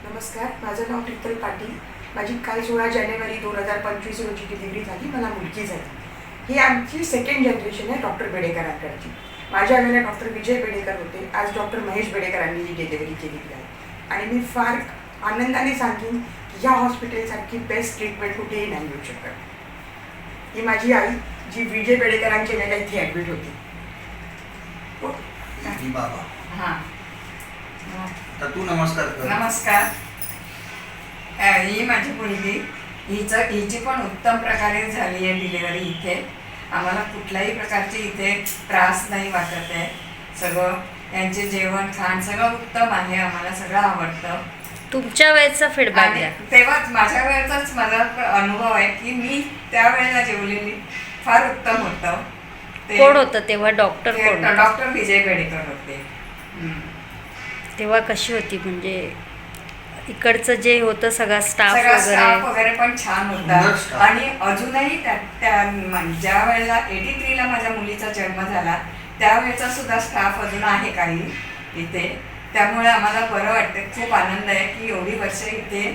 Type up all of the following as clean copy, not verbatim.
नमस्कार, माझं नाव टित्तल पाटील. माझी काल 16 जानेवारी 2025 रोजी डिलिव्हरी झाली. मला मुलगी झाली. ही आमची सेकंड जनरेशन आहे डॉक्टर बेडेकरांकडची. माझ्या वेळेला डॉक्टर विजय बेडेकर होते. आज डॉक्टर महेश बेडेकरांनी ही डिलिव्हरी केलेली आहे. आणि मी फार आनंदाने सांगेन की या हॉस्पिटलसारखी बेस्ट ट्रीटमेंट कुठेही नाही मिळू शकत. ही माझी आई जी विजय बेडेकरांच्या वेळेला इथे ॲडमिट होती. बाबा हां, तर तू नमस्कार कर. नमस्कार. ही माझी मुलगी. हिची पण उत्तम प्रकारे झाली आहे डिलिव्हरी इथे. आम्हाला कुठल्याही प्रकारचे इथे त्रास नाही वाटत आहे. सगळं यांचे जेवण खाण सगळं उत्तम आहे. आम्हाला सगळं आवडतं. तुमच्या वेळेचा फीडबॅक द्या. तेव्हाच माझ्या वेळेचाच माझा अनुभव आहे की मी त्यावेळेला जेवलेली फार उत्तम होतं. कोण होतं तेव्हा? डॉक्टर कोण? डॉक्टर विजय बेडेकर होते. तेव्हा कशी होती, म्हणजे इकडचं जे होतं सगळा स्टाफ स्टाफ वगैरे पण छान सुंदर होता. staff. आणि अजूनही ज्या वेळेला 83ला माझ्या मुलीचा जन्म झाला त्यावेळेचा सुद्धा स्टाफ अजून आहे काही इथे. त्यामुळे आम्हाला बरं वाटतं. खूप आनंद आहे की एवढी वर्ष इथे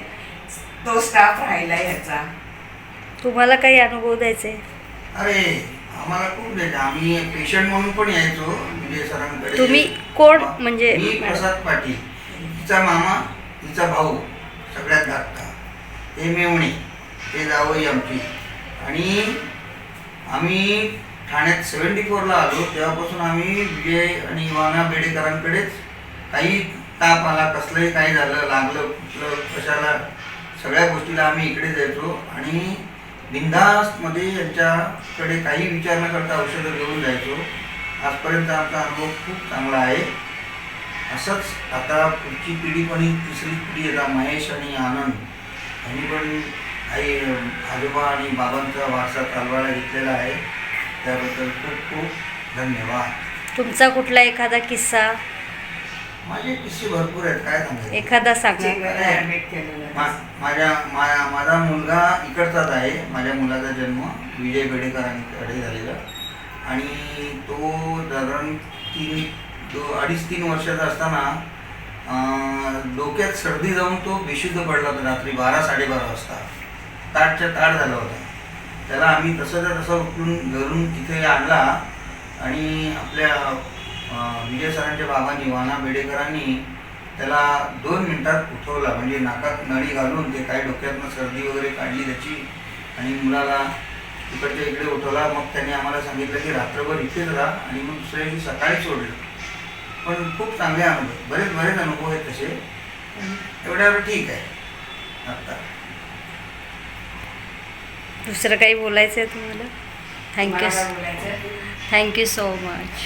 तो स्टाफ राहिला याचा. तुम्हाला काही अनुभव द्यायचे? अरे आम्हाला खूप द्यायचं. आम्ही पेशंट म्हणून पण यायचो विजय सरांकडे. तुम्ही कोण? म्हणजे मी प्रसाद पाटील, तिचा मामा, तिचा भाऊ, सगळ्यात धाकटा, हे मेवणे, हे जावई आमची. आणि आम्ही ठाण्यात 74ला आलो तेव्हापासून आम्ही विजय आणि इवाना बेडेकरांकडेच. काही ताप आला, कसलंही काही झालं, लागलं कुठलं कशाला, सगळ्या गोष्टीला आम्ही इकडे जायचो. आणि बिनधास्तमध्ये यांच्याकडे काही विचार न करता औषधं घेऊन जायचो. आजपर्यंत आमचा अनुभव खूप चांगला आहे. असंच आता पुढची पिढी पण, ही तिसरी पिढी येतात, महेश आणि आनंद यांनी पण आई आजोबा आणि बाबांचा वारसा चालवायला घेतलेला आहे. त्याबद्दल खूप खूप धन्यवाद. तुमचा कुठला एखादा किस्सा? माझे किस्से भरपूर आहेत, काय सांगायचं. एखादा सांगा. चिंगळला ऍडमिट केलेलं. माझा मुलगा इकडचाच आहे. माझ्या मुलाचा जन्म विजय बेडेकरांकडे झालेला. आणि तो साधारण 2.5-3 वर्षाचा असताना डोक्यात सर्दी जाऊन तो बेशुद्ध पडला होता रात्री 12-12:30 वाजता. ताटच्या ताट झाला होता. त्याला आम्ही तसंच्या तसं उठून घरून इथे आणला. आणि आपल्या विजय सरांच्या बाबांनी, वाना बेडेकरांनी त्याला 2 मिनिटात उठवला. म्हणजे नाकात नळी घालून ते काही डोक्यातनं सर्दी वगैरे काढली त्याची. आणि मुलाला इकडच्या इकडे उठवला. मग त्यांनी आम्हाला सांगितलं की रात्रभर इथेच राहा. आणि मग दुसऱ्या दिवशी सकाळी सोडलं. पण खूप चांगले अनुभव, बरेच अनुभव आहेत तसे. एवढ्यावर ठीक आहे आत्ता. दुसरं काही बोलायचं आहे तुम्हाला? मला काय बोलायचं? Thank you so much.